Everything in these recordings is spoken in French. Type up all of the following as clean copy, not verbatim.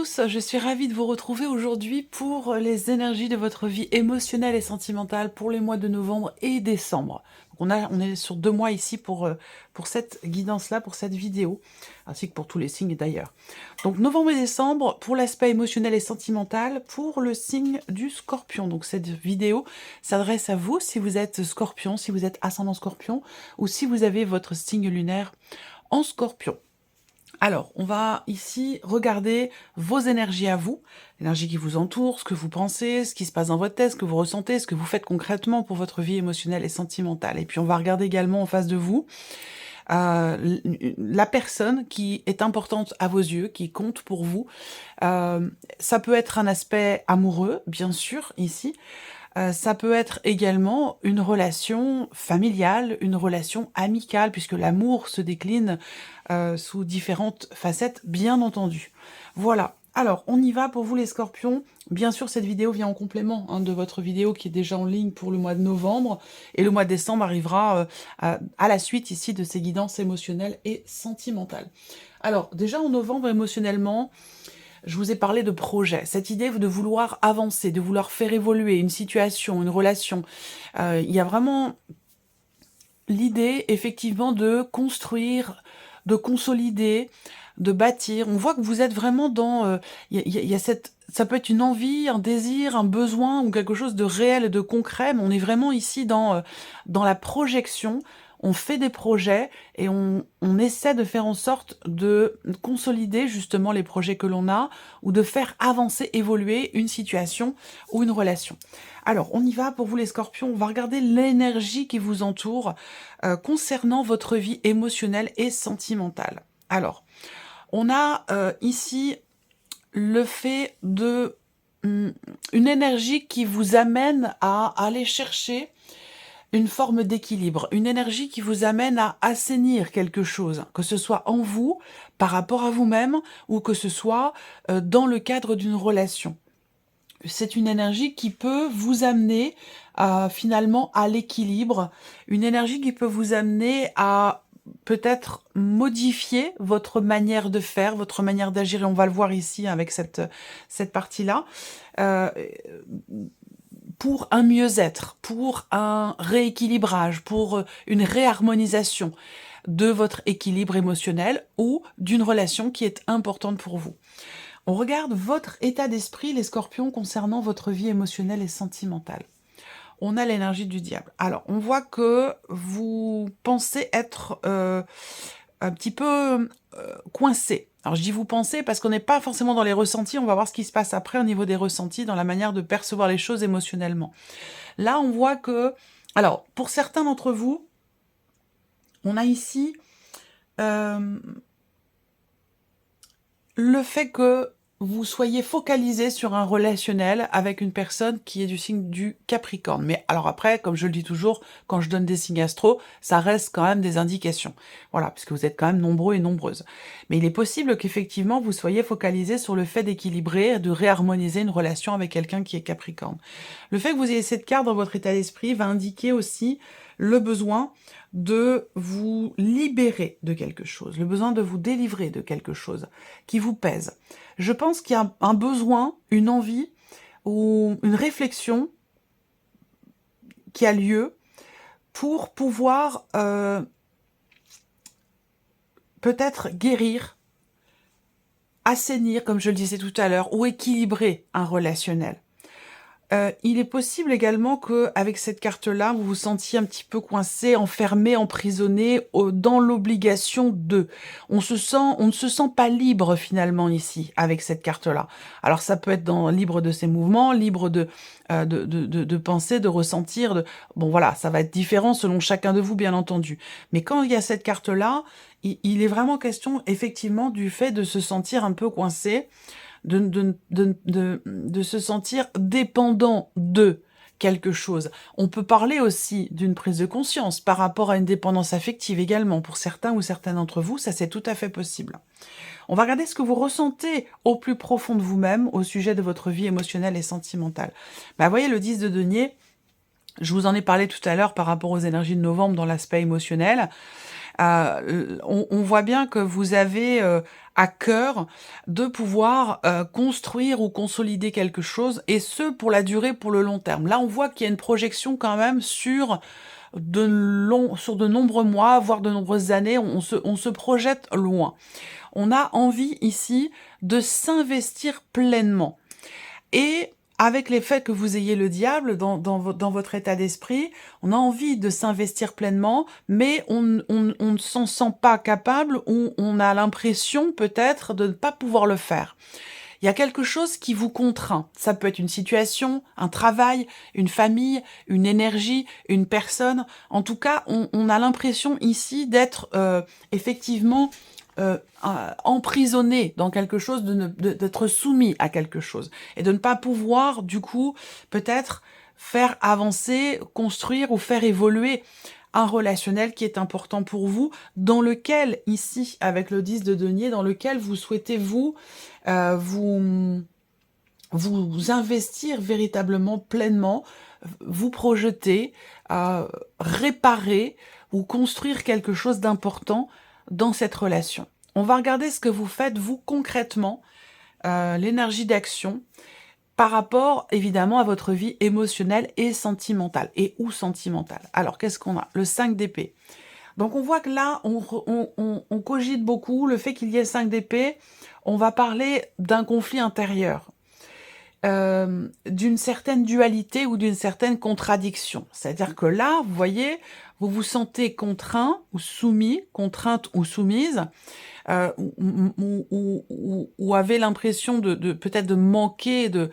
tous, je suis ravie de vous retrouver aujourd'hui pour les énergies de votre vie émotionnelle et sentimentale pour les mois de novembre et décembre. Donc on est sur 2 mois ici pour cette guidance-là, pour cette vidéo, ainsi que pour tous les signes d'ailleurs. Donc novembre et décembre pour l'aspect émotionnel et sentimental pour le signe du Scorpion. Donc cette vidéo s'adresse à vous si vous êtes Scorpion, si vous êtes ascendant Scorpion ou si vous avez votre signe lunaire en Scorpion. Alors, on va ici regarder vos énergies à vous, l'énergie qui vous entoure, ce que vous pensez, ce qui se passe dans votre tête, ce que vous ressentez, ce que vous faites concrètement pour votre vie émotionnelle et sentimentale. Et puis on va regarder également en face de vous la personne qui est importante à vos yeux, qui compte pour vous. Ça peut être un aspect amoureux, bien sûr, ici. Ça peut être également une relation familiale, une relation amicale, puisque l'amour se décline sous différentes facettes, bien entendu. Voilà. Alors, on y va pour vous les scorpions. Bien sûr, cette vidéo vient en complément de votre vidéo qui est déjà en ligne pour le mois de novembre. Et le mois de décembre arrivera à la suite ici de ces guidances émotionnelles et sentimentales. Alors, déjà en novembre, émotionnellement, je vous ai parlé de projet, cette idée de vouloir avancer, de vouloir faire évoluer une situation, une relation. Il y a vraiment l'idée, effectivement, de construire, de consolider, de bâtir. On voit que vous êtes vraiment dans... il y a cette... Ça peut être une envie, un désir, un besoin ou quelque chose de réel et de concret, mais on est vraiment ici dans la projection. On fait des projets et on essaie de faire en sorte de consolider justement les projets que l'on a ou de faire avancer, évoluer une situation ou une relation. Alors, on y va pour vous les scorpions, on va regarder l'énergie qui vous entoure concernant votre vie émotionnelle et sentimentale. Alors, on a ici le fait de une énergie qui vous amène à aller chercher une forme d'équilibre, une énergie qui vous amène à assainir quelque chose, que ce soit en vous, par rapport à vous-même, ou que ce soit dans le cadre d'une relation. C'est une énergie qui peut vous amener finalement à l'équilibre, une énergie qui peut vous amener à peut-être modifier votre manière de faire, votre manière d'agir, et on va le voir ici avec cette partie-là, pour un mieux-être, pour un rééquilibrage, pour une réharmonisation de votre équilibre émotionnel ou d'une relation qui est importante pour vous. On regarde votre état d'esprit, les scorpions, concernant votre vie émotionnelle et sentimentale. On a l'énergie du diable. Alors, on voit que vous pensez être un petit peu coincé. Alors, je dis vous pensez parce qu'on n'est pas forcément dans les ressentis. On va voir ce qui se passe après au niveau des ressentis, dans la manière de percevoir les choses émotionnellement. Là, on voit que... Alors, pour certains d'entre vous, on a ici le fait que vous soyez focalisé sur un relationnel avec une personne qui est du signe du Capricorne. Mais alors après, comme je le dis toujours, quand je donne des signes astro, ça reste quand même des indications. Voilà, puisque vous êtes quand même nombreux et nombreuses. Mais il est possible qu'effectivement, vous soyez focalisé sur le fait d'équilibrer, de réharmoniser une relation avec quelqu'un qui est Capricorne. Le fait que vous ayez cette carte dans votre état d'esprit va indiquer aussi le besoin de vous libérer de quelque chose, le besoin de vous délivrer de quelque chose qui vous pèse. Je pense qu'il y a un besoin, une envie ou une réflexion qui a lieu pour pouvoir peut-être guérir, assainir, comme je le disais tout à l'heure, ou équilibrer un relationnel. Il est possible également qu'avec cette carte-là, vous vous sentiez un petit peu coincé, enfermé, emprisonné dans l'obligation de. On ne se sent pas libre finalement ici, avec cette carte-là. Alors ça peut être libre de ses mouvements, libre de penser, de ressentir. Bon voilà, ça va être différent selon chacun de vous, bien entendu. Mais quand il y a cette carte-là, il est vraiment question effectivement du fait de se sentir un peu coincé, de se sentir dépendant de quelque chose. On peut parler aussi d'une prise de conscience par rapport à une dépendance affective également. Pour certains ou certaines d'entre vous, ça c'est tout à fait possible. On va regarder ce que vous ressentez au plus profond de vous-même au sujet de votre vie émotionnelle et sentimentale. Vous voyez le 10 de denier, je vous en ai parlé tout à l'heure par rapport aux énergies de novembre dans l'aspect émotionnel. On voit bien que vous avez, à cœur de pouvoir, construire ou consolider quelque chose et ce, pour la durée, pour le long terme. Là, on voit qu'il y a une projection quand même sur de nombreux mois, voire de nombreuses années. On se projette loin. On a envie ici de s'investir pleinement. Et avec les faits que vous ayez le diable dans votre état d'esprit, on a envie de s'investir pleinement, mais on ne s'en sent pas capable ou on a l'impression peut-être de ne pas pouvoir le faire. Il y a quelque chose qui vous contraint. Ça peut être une situation, un travail, une famille, une énergie, une personne. En tout cas, on a l'impression ici d'être effectivement emprisonné dans quelque chose, d'être soumis à quelque chose et de ne pas pouvoir, du coup, peut-être faire avancer, construire ou faire évoluer un relationnel qui est important pour vous, dans lequel, ici, avec le 10 de denier, dans lequel vous souhaitez vous investir véritablement pleinement, vous projeter, réparer ou construire quelque chose d'important dans cette relation. On va regarder ce que vous faites, vous, concrètement, l'énergie d'action, par rapport, évidemment, à votre vie émotionnelle et sentimentale, et ou sentimentale. Alors, qu'est-ce qu'on a? Le 5 d'épée. Donc, on voit que là, on cogite beaucoup. Le fait qu'il y ait le 5 d'épée, on va parler d'un conflit intérieur, d'une certaine dualité ou d'une certaine contradiction. C'est-à-dire que là, vous voyez, vous vous sentez contraint ou soumis, contrainte ou soumise, ou avez l'impression de peut-être de manquer de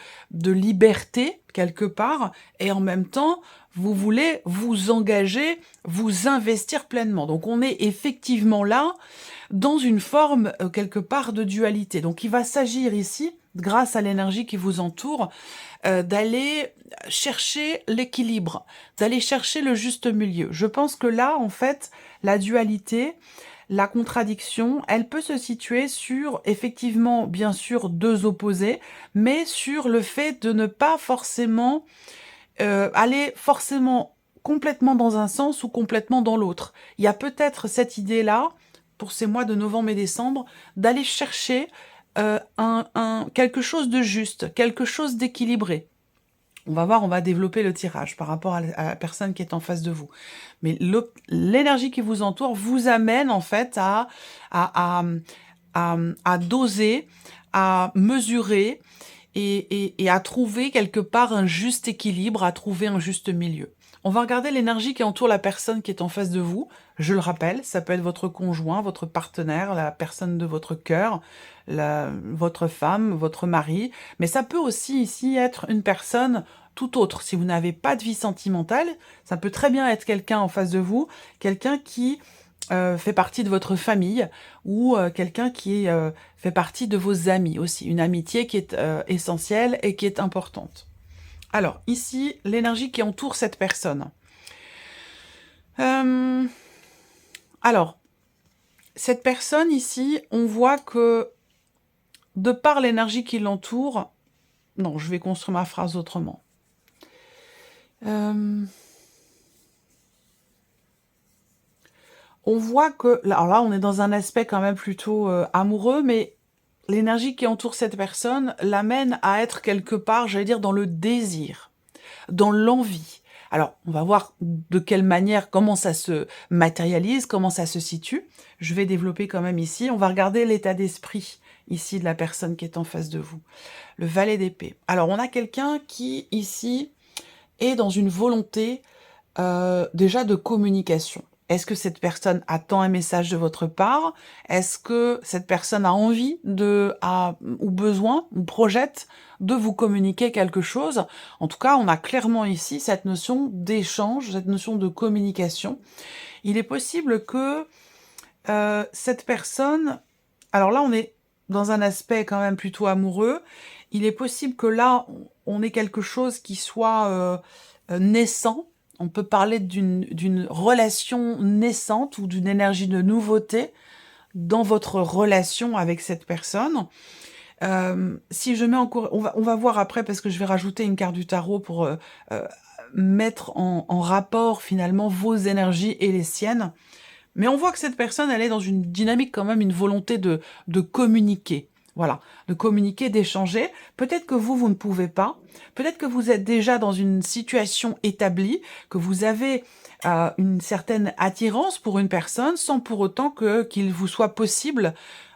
liberté quelque part, et en même temps, vous voulez vous engager, vous investir pleinement. Donc on est effectivement là dans une forme quelque part de dualité. Donc il va s'agir ici, grâce à l'énergie qui vous entoure, d'aller chercher l'équilibre, d'aller chercher le juste milieu. Je pense que là, en fait, la dualité, la contradiction, elle peut se situer sur, effectivement, bien sûr, deux opposés, mais sur le fait de ne pas forcément aller forcément complètement dans un sens ou complètement dans l'autre. Il y a peut-être cette idée-là, pour ces mois de novembre et décembre, d'aller chercher quelque chose de juste, quelque chose d'équilibré. On va voir, on va développer le tirage par rapport à la personne qui est en face de vous. Mais l'énergie qui vous entoure vous amène en fait à doser, à mesurer et à trouver quelque part un juste équilibre, à trouver un juste milieu. On va regarder l'énergie qui entoure la personne qui est en face de vous. Je le rappelle, ça peut être votre conjoint, votre partenaire, la personne de votre cœur, votre femme, votre mari, mais ça peut aussi ici être une personne tout autre. Si vous n'avez pas de vie sentimentale, ça peut très bien être quelqu'un en face de vous, quelqu'un qui fait partie de votre famille ou quelqu'un qui fait partie de vos amis aussi. Une amitié qui est essentielle et qui est importante. Alors, ici, l'énergie qui entoure cette personne. Alors, cette personne ici, on voit que de par l'énergie qui l'entoure... Non, je vais construire ma phrase autrement. On voit que... Alors là, on est dans un aspect quand même plutôt amoureux, mais l'énergie qui entoure cette personne l'amène à être quelque part, j'allais dire, dans le désir, dans l'envie. Alors, on va voir de quelle manière, comment ça se matérialise, comment ça se situe. Je vais développer quand même ici. On va regarder l'état d'esprit ici de la personne qui est en face de vous. Le valet d'épée. Alors, on a quelqu'un qui, ici, est dans une volonté déjà de communication. Est-ce que cette personne attend un message de votre part? Est-ce que cette personne a envie ou besoin, ou projette de vous communiquer quelque chose? En tout cas, on a clairement ici cette notion d'échange, cette notion de communication. Il est possible que cette personne... Alors là, on est dans un aspect quand même plutôt amoureux. Il est possible que là, on ait quelque chose qui soit naissant. On peut parler d'une relation naissante ou d'une énergie de nouveauté dans votre relation avec cette personne. Si je mets encore... On va voir après, parce que je vais rajouter une carte du tarot pour mettre en rapport finalement vos énergies et les siennes. Mais on voit que cette personne, elle est dans une dynamique quand même, une volonté de communiquer. Voilà, de communiquer, d'échanger. Peut-être que vous ne pouvez pas. Peut-être que vous êtes déjà dans une situation établie, que vous avez une certaine attirance pour une personne, sans pour autant qu'il vous soit possible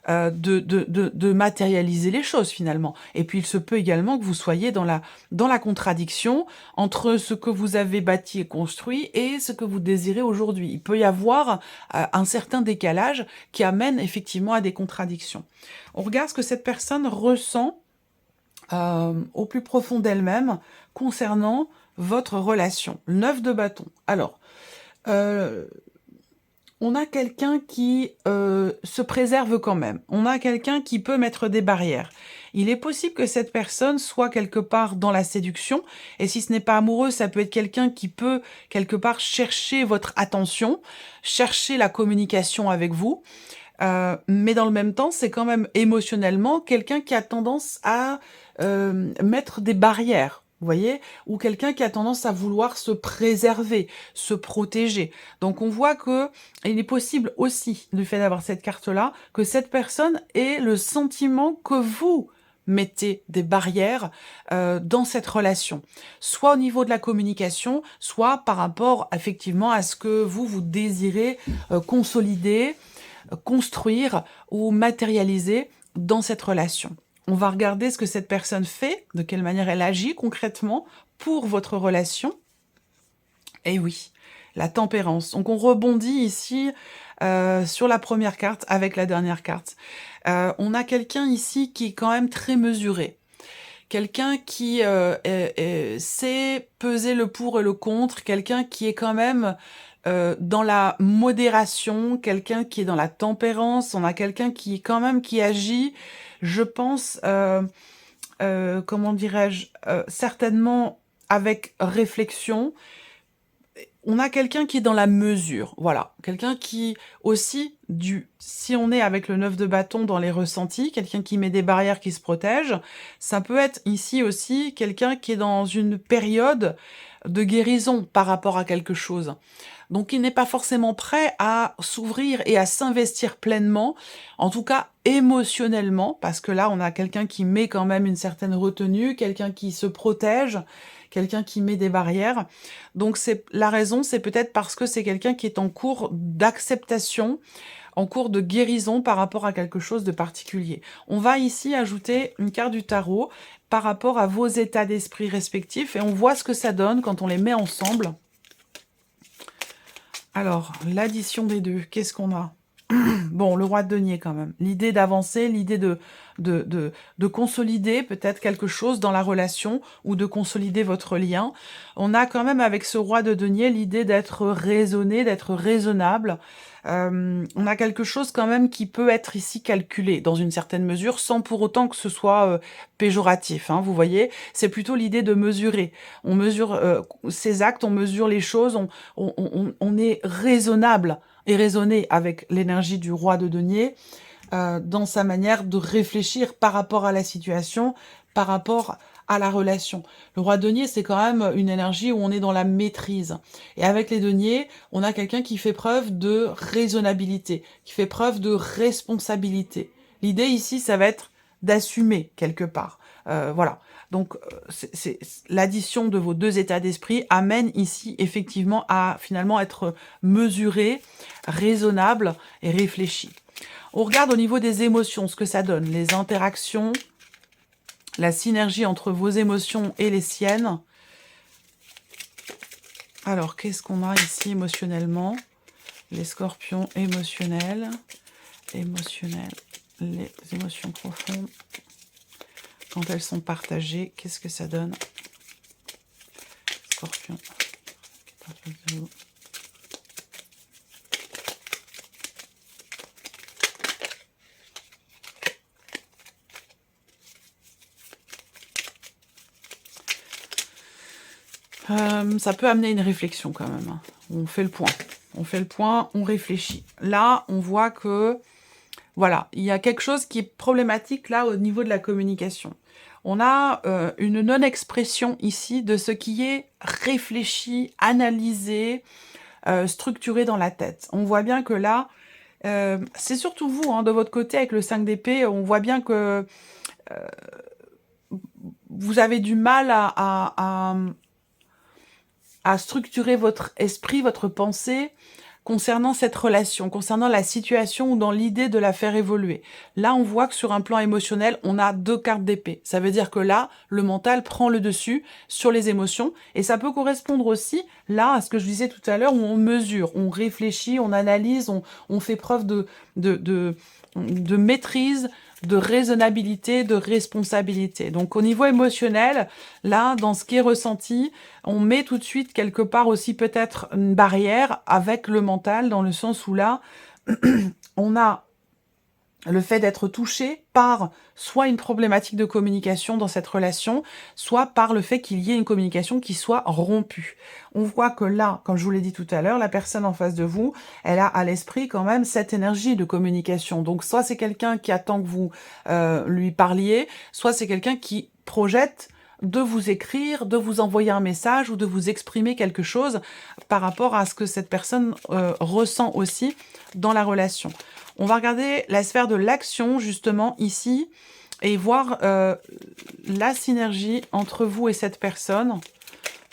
de matérialiser les choses finalement. Et puis il se peut également que vous soyez dans la contradiction entre ce que vous avez bâti et construit et ce que vous désirez aujourd'hui. Il peut y avoir un certain décalage qui amène effectivement à des contradictions. On regarde ce que cette personne ressent au plus profond d'elle-même concernant votre relation. 9 de bâton. Alors, on a quelqu'un qui se préserve quand même. On a quelqu'un qui peut mettre des barrières. Il est possible que cette personne soit quelque part dans la séduction, et si ce n'est pas amoureux, ça peut être quelqu'un qui peut quelque part chercher votre attention, chercher la communication avec vous, mais dans le même temps, c'est quand même émotionnellement quelqu'un qui a tendance à mettre des barrières. Vous voyez? Ou quelqu'un qui a tendance à vouloir se préserver, se protéger. Donc on voit que il est possible aussi, du fait d'avoir cette carte-là, que cette personne ait le sentiment que vous mettez des barrières dans cette relation. Soit au niveau de la communication, soit par rapport effectivement à ce que vous désirez consolider, construire ou matérialiser dans cette relation. On va regarder ce que cette personne fait, de quelle manière elle agit concrètement pour votre relation. Et oui, la tempérance. Donc on rebondit ici sur la première carte avec la dernière carte. On a quelqu'un ici qui est quand même très mesuré. Quelqu'un qui sait peser le pour et le contre, quelqu'un qui est quand même dans la modération, quelqu'un qui est dans la tempérance, on a quelqu'un qui est quand même qui agit, je pense, comment dirais-je, certainement avec réflexion. On a quelqu'un qui est dans la mesure, voilà. Quelqu'un qui aussi, si on est avec le 9 de bâton dans les ressentis, quelqu'un qui met des barrières, qui se protège, ça peut être ici aussi quelqu'un qui est dans une période de guérison par rapport à quelque chose. Donc il n'est pas forcément prêt à s'ouvrir et à s'investir pleinement, en tout cas émotionnellement, parce que là on a quelqu'un qui met quand même une certaine retenue, quelqu'un qui se protège, quelqu'un qui met des barrières. Donc la raison, c'est peut-être parce que c'est quelqu'un qui est en cours d'acceptation, en cours de guérison par rapport à quelque chose de particulier. On va ici ajouter une carte du tarot par rapport à vos états d'esprit respectifs et on voit ce que ça donne quand on les met ensemble. Alors, l'addition des deux, qu'est-ce qu'on a? Bon, le roi de denier quand même. L'idée d'avancer, l'idée de consolider peut-être quelque chose dans la relation ou de consolider votre lien. On a quand même avec ce roi de denier l'idée d'être raisonné, d'être raisonnable. On a quelque chose quand même qui peut être ici calculé dans une certaine mesure sans pour autant que ce soit péjoratif. Hein, vous voyez, c'est plutôt l'idée de mesurer. On mesure ses actes, on mesure les choses, on est raisonnable et raisonner avec l'énergie du roi de denier dans sa manière de réfléchir par rapport à la situation, par rapport à la relation. Le roi de denier, c'est quand même une énergie où on est dans la maîtrise. Et avec les deniers, on a quelqu'un qui fait preuve de raisonnabilité, qui fait preuve de responsabilité. L'idée ici, ça va être d'assumer quelque part. Voilà. Donc, l'addition de vos deux états d'esprit amène ici effectivement à finalement être mesuré, raisonnable et réfléchi. On regarde au niveau des émotions ce que ça donne, les interactions, la synergie entre vos émotions et les siennes. Alors, qu'est-ce qu'on a ici émotionnellement? Les scorpions émotionnels, les émotions profondes. Quand elles sont partagées, qu'est-ce que ça donne? Scorpion. Ça peut amener une réflexion quand même. On fait le point. On fait le point, on réfléchit. Là, on voit que voilà, il y a quelque chose qui est problématique là au niveau de la communication. On a une non-expression ici de ce qui est réfléchi, analysé, structuré dans la tête. On voit bien que là, c'est surtout vous, hein, de votre côté, avec le 5 d'épée, on voit bien que vous avez du mal à structurer votre esprit, votre pensée, concernant cette relation, concernant la situation ou dans l'idée de la faire évoluer. Là, on voit que sur un plan émotionnel, on a 2 cartes d'épée. Ça veut dire que là, le mental prend le dessus sur les émotions. Et ça peut correspondre aussi, là, à ce que je disais tout à l'heure, où on mesure, on réfléchit, on analyse, on fait preuve de maîtrise, de raisonnabilité, de responsabilité. Donc au niveau émotionnel, là, dans ce qui est ressenti, on met tout de suite quelque part aussi peut-être une barrière avec le mental, dans le sens où là, on a le fait d'être touché par soit une problématique de communication dans cette relation, soit par le fait qu'il y ait une communication qui soit rompue. On voit que là, comme je vous l'ai dit tout à l'heure, la personne en face de vous, elle a à l'esprit quand même cette énergie de communication. Donc soit c'est quelqu'un qui attend que vous lui parliez, soit c'est quelqu'un qui projette de vous écrire, de vous envoyer un message ou de vous exprimer quelque chose par rapport à ce que cette personne ressent aussi dans la relation. On va regarder la sphère de l'action, justement, ici, et voir la synergie entre vous et cette personne,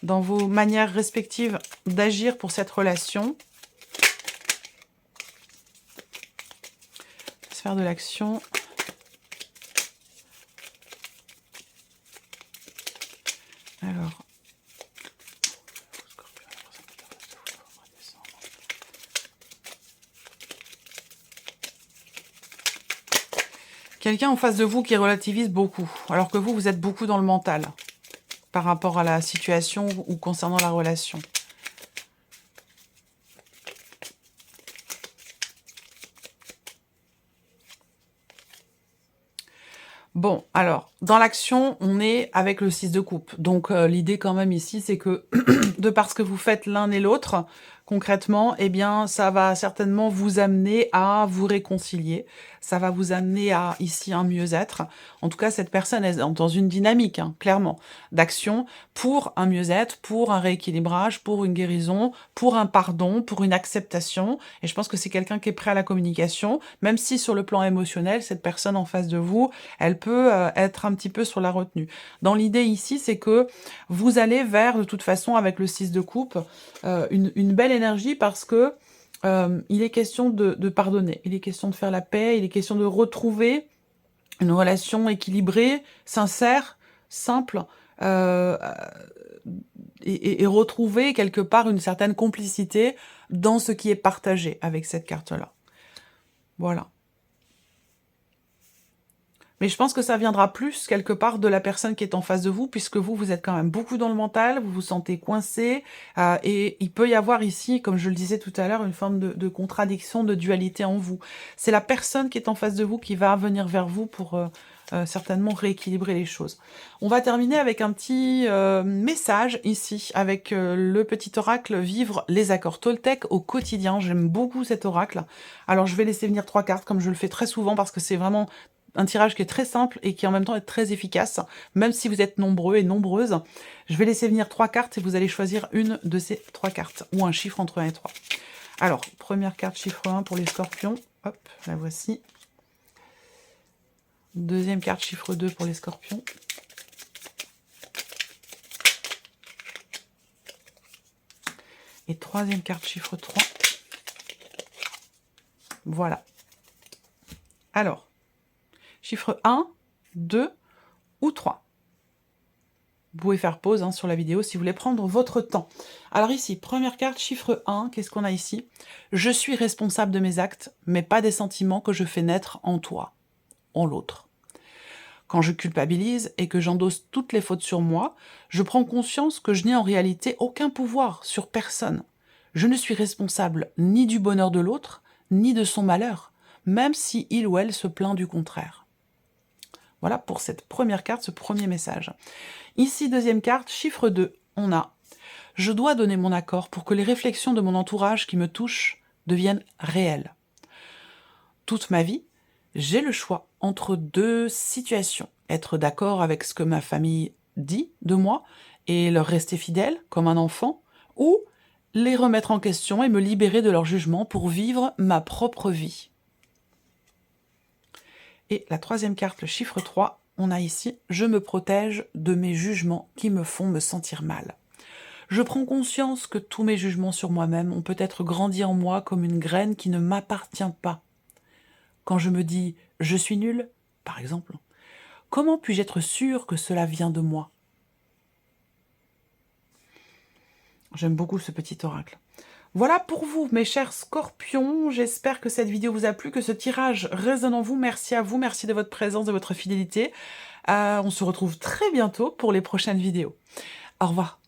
dans vos manières respectives d'agir pour cette relation. Sphère de l'action. Alors... Quelqu'un en face de vous qui relativise beaucoup, alors que vous êtes beaucoup dans le mental par rapport à la situation ou concernant la relation. Bon, alors, dans l'action, on est avec le 6 de coupe. Donc, l'idée quand même ici, c'est que, de par ce que vous faites l'un et l'autre, concrètement, eh bien, ça va certainement vous amener à vous réconcilier. Ça va vous amener à, ici, un mieux-être. En tout cas, cette personne est dans une dynamique, hein, clairement, d'action pour un mieux-être, pour un rééquilibrage, pour une guérison, pour un pardon, pour une acceptation. Et je pense que c'est quelqu'un qui est prêt à la communication, même si sur le plan émotionnel, cette personne en face de vous, elle peut être un petit peu sur la retenue. Dans l'idée ici, c'est que vous allez vers, de toute façon, avec le 6 de coupe, une belle énergie parce que il est question de pardonner, il est question de faire la paix, il est question de retrouver une relation équilibrée, sincère, simple, euh, et retrouver quelque part une certaine complicité dans ce qui est partagé avec cette carte-là. Voilà. Mais je pense que ça viendra plus, quelque part, de la personne qui est en face de vous, puisque vous, vous êtes quand même beaucoup dans le mental, vous vous sentez coincé, et il peut y avoir ici, comme je le disais tout à l'heure, une forme de contradiction, de dualité en vous. C'est la personne qui est en face de vous qui va venir vers vous pour certainement rééquilibrer les choses. On va terminer avec un petit message ici, avec le petit oracle Vivre les accords Toltec au quotidien. J'aime beaucoup cet oracle. Alors je vais laisser venir 3 cartes, comme je le fais très souvent, parce que c'est vraiment un tirage qui est très simple et qui en même temps est très efficace, même si vous êtes nombreux et nombreuses. Je vais laisser venir 3 cartes et vous allez choisir une de ces 3 cartes, ou un chiffre entre 1 et 3. Alors, première carte, chiffre 1 pour les scorpions. Hop, la voici. Deuxième carte, chiffre 2 pour les scorpions. Et troisième carte, chiffre 3. Voilà. Alors, chiffre 1, 2 ou 3. Vous pouvez faire pause sur la vidéo si vous voulez prendre votre temps. Alors ici, première carte, chiffre 1, qu'est-ce qu'on a ici? Je suis responsable de mes actes, mais pas des sentiments que je fais naître en toi, en l'autre. Quand je culpabilise et que j'endosse toutes les fautes sur moi, je prends conscience que je n'ai en réalité aucun pouvoir sur personne. Je ne suis responsable ni du bonheur de l'autre, ni de son malheur, même si il ou elle se plaint du contraire. Voilà pour cette première carte, ce premier message. Ici, deuxième carte, chiffre 2, on a « Je dois donner mon accord pour que les réflexions de mon entourage qui me touchent deviennent réelles. Toute ma vie, j'ai le choix entre 2 situations. Être d'accord avec ce que ma famille dit de moi et leur rester fidèle comme un enfant, ou les remettre en question et me libérer de leur jugement pour vivre ma propre vie. Et la troisième carte, le chiffre 3, on a ici « Je me protège de mes jugements qui me font me sentir mal ». Je prends conscience que tous mes jugements sur moi-même ont peut-être grandi en moi comme une graine qui ne m'appartient pas. Quand je me dis « je suis nul », par exemple, comment puis-je être sûr que cela vient de moi? J'aime beaucoup ce petit oracle. Voilà pour vous, mes chers scorpions. J'espère que cette vidéo vous a plu, que ce tirage résonne en vous. Merci à vous, merci de votre présence, de votre fidélité. On se retrouve très bientôt pour les prochaines vidéos. Au revoir.